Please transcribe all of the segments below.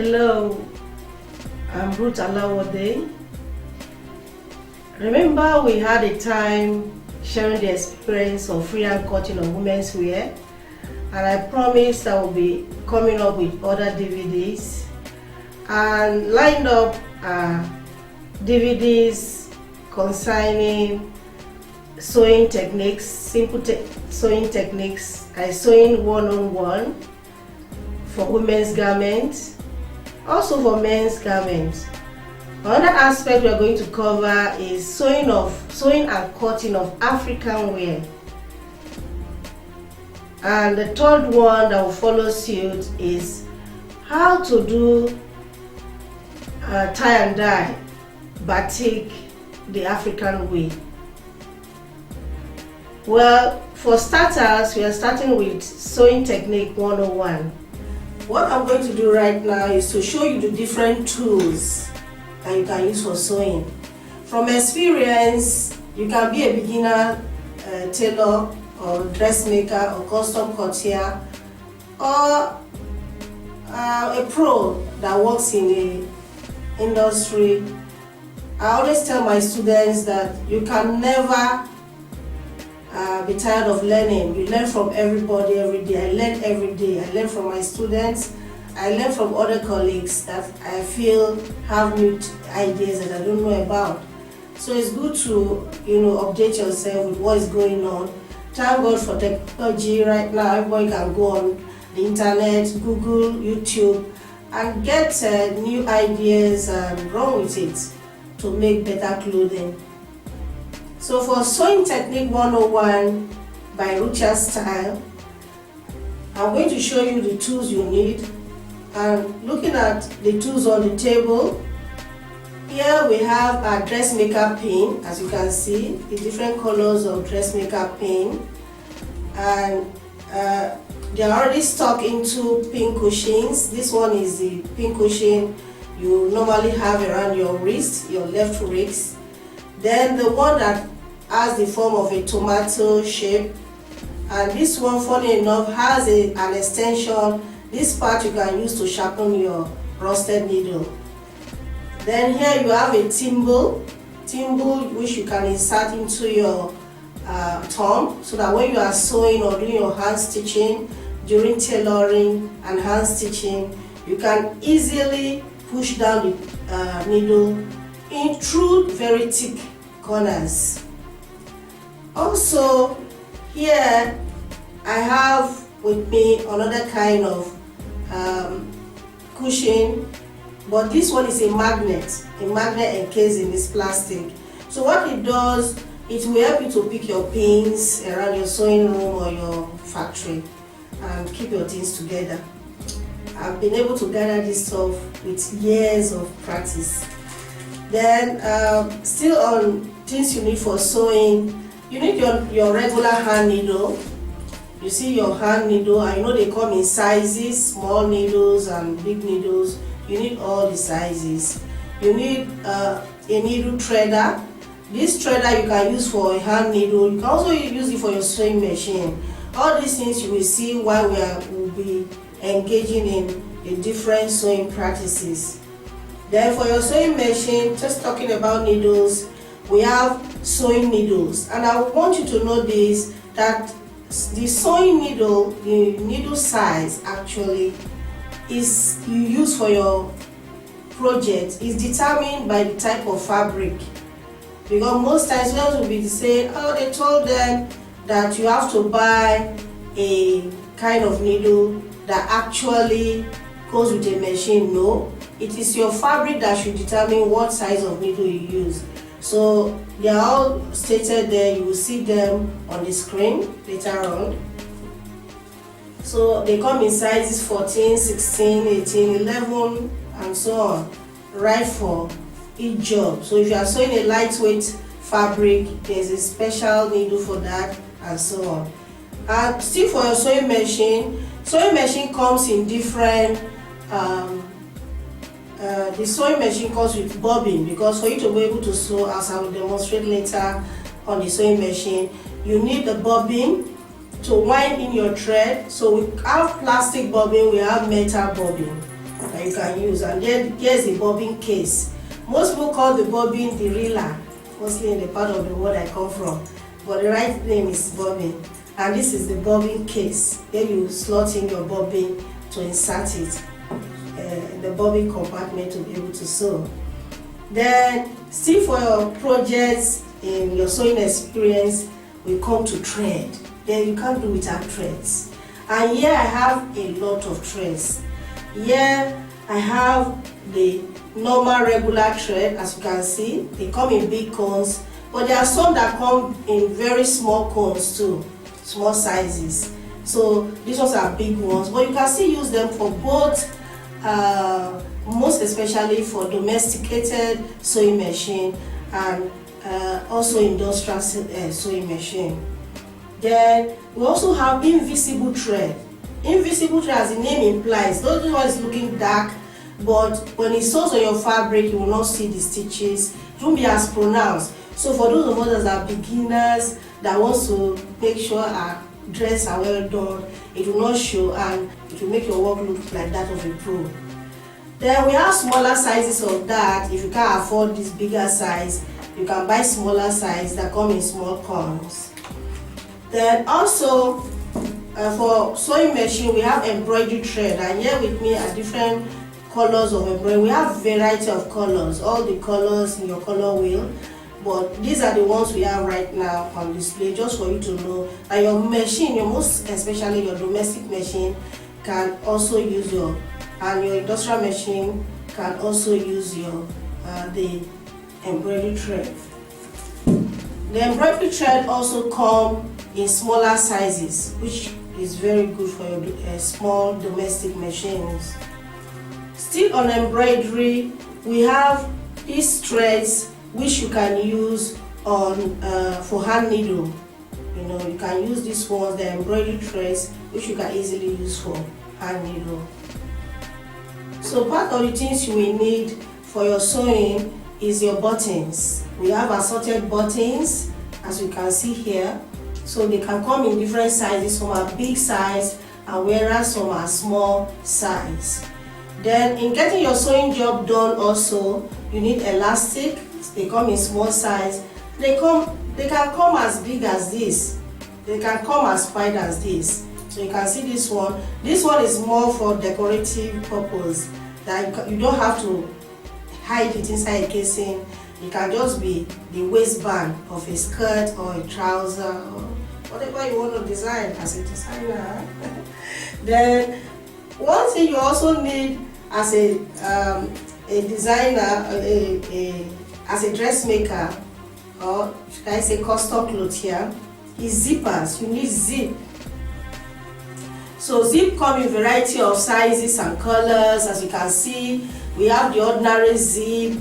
Hello, I'm Ruth Alawode. Remember we had a time sharing the experience of freehand cutting of women's wear, and I promised I will be coming up with other DVDs and lined up DVDs concerning sewing techniques, simple sewing techniques, sewing one-on-one for women's garments, also for men's garments. Another aspect we are going to cover is sewing and cutting of African wear. And the third one that will follow suit is how to do tie and dye batik the African way. Well, for starters, we are starting with sewing technique 101. What I'm going to do right now is to show you the different tools that you can use for sewing. From experience, you can be a beginner tailor or dressmaker or custom coutier, or a pro that works in the industry. I always tell my students that you can never be tired of learning. You learn from everybody every day. I learn every day. I learn from my students. I learn from other colleagues that I feel have new ideas that I don't know about. So it's good to update yourself with what is going on. Thank God for technology right now. Everybody can go on the internet, Google, YouTube, and get new ideas and run with it to make better clothing. So for Sewing Technique 101 by Rucha Style, I'm going to show you the tools you need. And looking at the tools on the table, here we have our dressmaker pin. As you can see, the different colors of dressmaker pin, and they are already stuck into pin cushions. This one is the pin cushion you normally have around your wrist, your left wrist. Then the one that has the form of a tomato shape, and this one, funny enough, has an extension. This part you can use to sharpen your rusted needle. Then here you have a thimble which you can insert into your thumb, so that when you are sewing or doing your hand stitching, during tailoring and hand stitching, you can easily push down the needle in through very thick corners. Also, here I have with me another kind of cushion, but this one is a magnet encased in this plastic. So what it does, it will help you to pick your pins around your sewing room or your factory and keep your things together. I've been able to gather this stuff with years of practice. Then still on things you need for sewing, you need your regular hand needle. You see your hand needle, I know they come in sizes, small needles and big needles. You need all the sizes. You need a needle threader. This threader you can use for a hand needle. You can also use it for your sewing machine. All these things you will see while we'll be engaging in the different sewing practices. Then for your sewing machine, just talking about needles, we have sewing needles. And I want you to know this, that the sewing needle, the needle size actually is you use for your project is determined by the type of fabric. Because most times students will be saying, oh, they told them that you have to buy a kind of needle that actually goes with a machine. No, it is your fabric that should determine what size of needle you use. So they are all stated there. You will see them on the screen later on. So they come in sizes 14, 16, 18, 11 and so on, right for each job. So if you are sewing a lightweight fabric, there's a special needle for that and so on. And still for your sewing machine comes in different the sewing machine comes with bobbin, because for you to be able to sew, as I will demonstrate later on the sewing machine, you need the bobbin to wind in your thread. So we have plastic bobbin, we have metal bobbin that that you can use. And then here's the bobbin case. Most people call the bobbin the reeler, mostly in the part of the world I come from, but the right name is bobbin. And this is the bobbin case. Here you slot in your bobbin to insert it in the bobbin compartment to be able to sew. Then still for your projects in your sewing experience, we come to thread. Then you can't do without threads. And here I have a lot of threads. Here I have the normal regular thread, as you can see. They come in big cones, but there are some that come in very small cones too, small sizes. So these ones are big ones, but you can still use them for both, most especially for domesticated sewing machine and also industrial sewing machine. Then we also have invisible thread. Invisible thread, as the name implies, those ones looking dark, but when it sews on your fabric, you will not see the stitches. It won't be as pronounced. So for those of us that are beginners that want to make sure our dress are well done, it will not show and it will make your work look like that of a pro. Then we have smaller sizes of that. If you can't afford this bigger size, you can buy smaller size that come in small cones. Then also for sewing machine, we have embroidery thread, and here with me are different colors of embroidery. We have variety of colors, all the colors in your color wheel, but these are the ones we have right now on display, just for you to know that your machine, your most especially your domestic machine, can also use your, and your industrial machine can also use your the embroidery thread. The embroidery thread also come in smaller sizes, which is very good for your small domestic machines. Still on embroidery, we have these threads which you can use on for hand needle. You know, you can use these ones, the embroidery threads, which you can easily use for hand needle. So part of the things you will need for your sewing is your buttons. We have assorted buttons, as you can see here. So they can come in different sizes. Some are big size, and whereas some are small size. Then in getting your sewing job done also, you need elastic. They come in small size. They can come as big as this. They can come as wide as this. So you can see this one. This one is more for decorative purpose. That you don't have to hide it inside a casing. It can just be the waistband of a skirt or a trouser or whatever you want to design as a designer. Then one thing you also need as a designer, as a dressmaker, or should I say custom clothes here, is zippers. You need zip. So zip come in variety of sizes and colors. As you can see, we have the ordinary zip,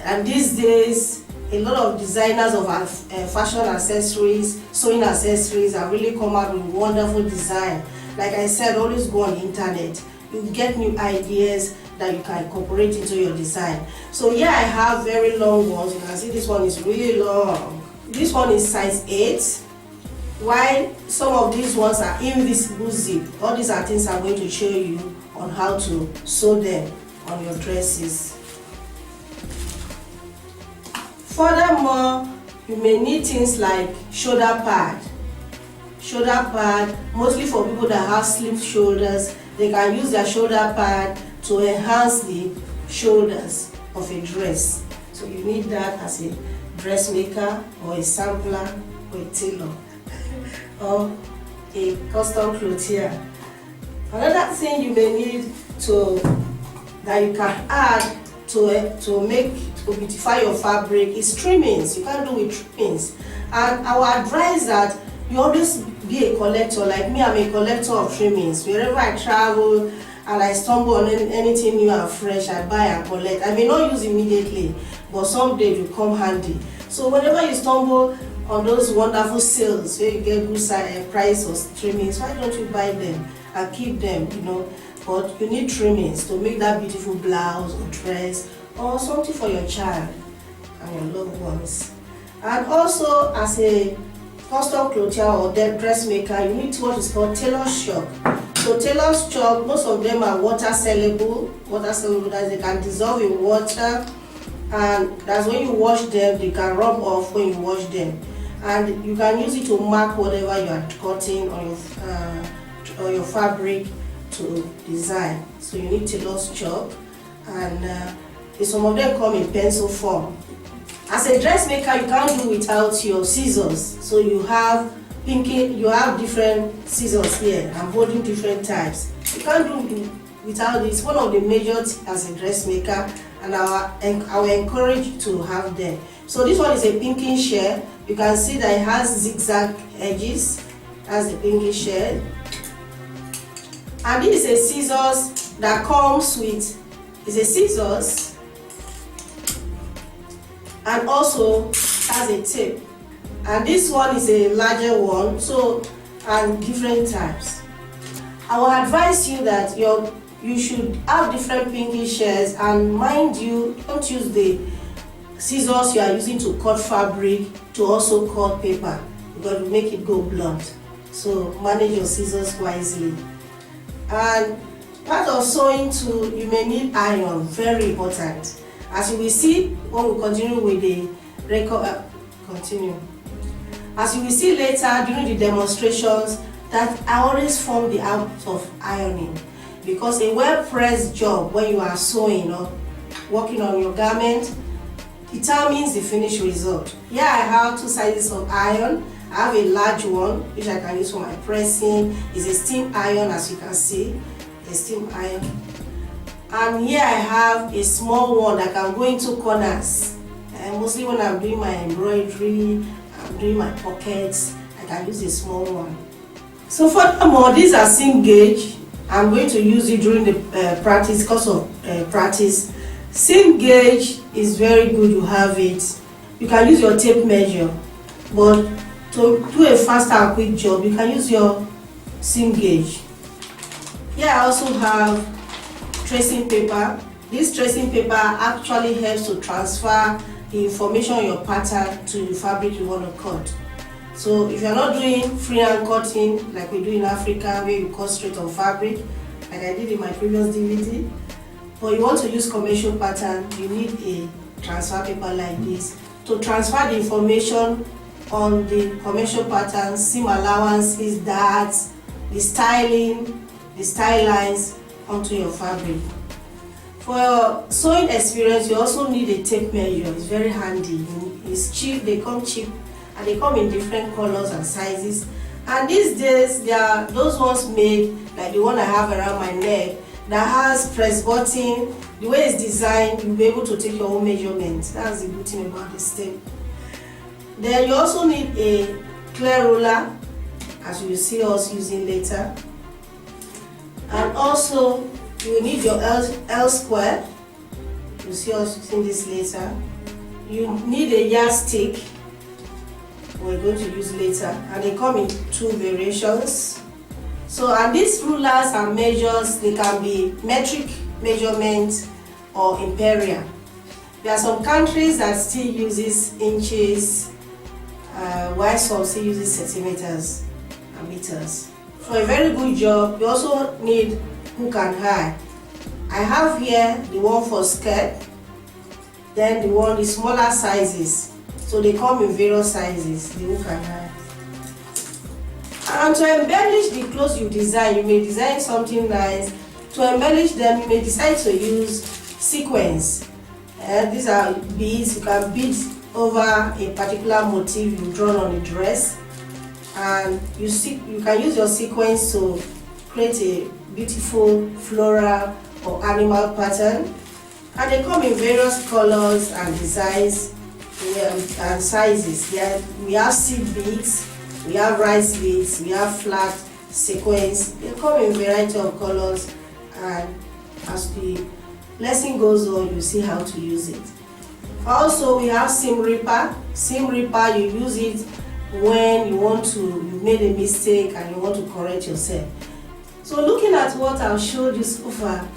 and these days a lot of designers of fashion accessories, sewing accessories have really come out with wonderful design. Like I said, always go on the internet. You get new ideas that you can incorporate into your design. So here I have very long ones. You can see this one is really long. This one is size 8, while some of these ones are invisible zip. All these are things I'm going to show you on how to sew them on your dresses. Furthermore, you may need things like shoulder pad. Shoulder pad, mostly for people that have slim shoulders, they can use their shoulder pad to enhance the shoulders of a dress. So you need that as a dressmaker or a sampler or a tailor or a custom clothier. Another thing you may need that you can add to beautify your fabric is trimmings. You can do with trimmings. And I would advise that you always be a collector. Like me, I'm a collector of trimmings. Wherever I travel and I stumble on anything new and fresh, I buy and collect. I may not use immediately, but someday it will come handy. So whenever you stumble on those wonderful sales where you get good price of trimmings, why don't you buy them and keep them, you know? But you need trimmings to make that beautiful blouse or dress or something for your child and your loved ones. And also, as a custom clothier or dressmaker, you need what is called tailor shop. So tailor's chalk, most of them are water soluble that they can dissolve in water, and that's when you wash them, they can rub off when you wash them, and you can use it to mark whatever you are cutting on your fabric to design. So you need tailor's chalk, and some of them come in pencil form. As a dressmaker, you can't do without your scissors. So you have different scissors here. I'm holding different types. You can't do without this. One of the major as a dressmaker, and I will encourage you to have them. So this one is a pinking shell. You can see that it has zigzag edges. That's the pinking shell. And this is a scissors that comes with, it's a scissors and also has a tip. And this one is a larger one, so, and different types. I will advise you that you should have different pinking shells, and mind you, don't use the scissors you are using to cut fabric to also cut paper, because it will make it go blunt. So manage your scissors wisely. And part of sewing too, you may need iron, very important. As you will see when we continue with the record, As you will see later during the demonstrations, that I always form the out of ironing, because a well-pressed job when you are sewing or working on your garment determines the finished result. Here I have 2 sizes of iron. I have a large one which I can use for my pressing. It's a steam iron, as you can see, a steam iron. And here I have a small one that can go into corners. And mostly when I'm doing my embroidery, I'm doing my pockets, I can use a small one. So furthermore, these are seam gauge. I'm going to use it during the practice, because of practice. Seam gauge is very good to have it. You can use your tape measure, but to do a faster and quick job, you can use your seam gauge. Here I also have tracing paper. This tracing paper actually helps to transfer the information on your pattern to the fabric you want to cut. So if you're not doing freehand cutting like we do in Africa, where you cut straight on fabric, like I did in my previous DVD, but you want to use commercial pattern, you need a transfer paper like this to transfer the information on the commercial pattern, seam allowances, darts, the styling, the style lines onto your fabric. For your sewing experience, you also need a tape measure. It's very handy. It's cheap, they come cheap, and they come in different colors and sizes. And these days, there are those ones made, like the one I have around my neck, that has press button. The way it's designed, you'll be able to take your own measurements. That's the good thing about this tape. Then you also need a clear ruler, as you will see us using later. And also, you will need your L square. You'll see us using this later. You need a yardstick, we're going to use later, and they come in 2 variations. So, and these rulers and measures, they can be metric measurements or imperial. There are some countries that still uses inches, while some still uses centimeters and meters. For a very good job, you also need hook and eye. I have here the one for skirt, then the smaller sizes. So they come in various sizes, the hook and eye. And to embellish the clothes you design, you may design something nice. To embellish them, you may decide to use sequins. These are beads. You can bead over a particular motif you've drawn on the dress, and you can use your sequins to create a beautiful floral or animal pattern. And they come in various colors and designs and sizes. We have seed beads, we have rice beads, we have flat sequins. They come in variety of colors, and as the lesson goes on, you see how to use it. Also, we have seam ripper. Seam ripper, you use it when you've made a mistake and you want to correct yourself. So looking at what I've showed you so far,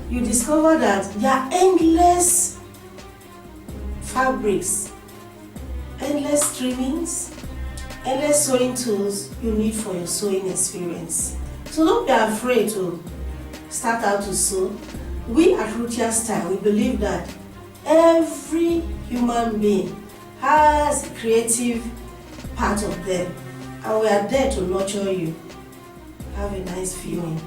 you discover that there are endless fabrics, endless trimmings, endless sewing tools you need for your sewing experience. So don't be afraid to start out to sew. We at Rutia Style, we believe that every human being has a creative part of them, and we are there to nurture you. Have a nice viewing.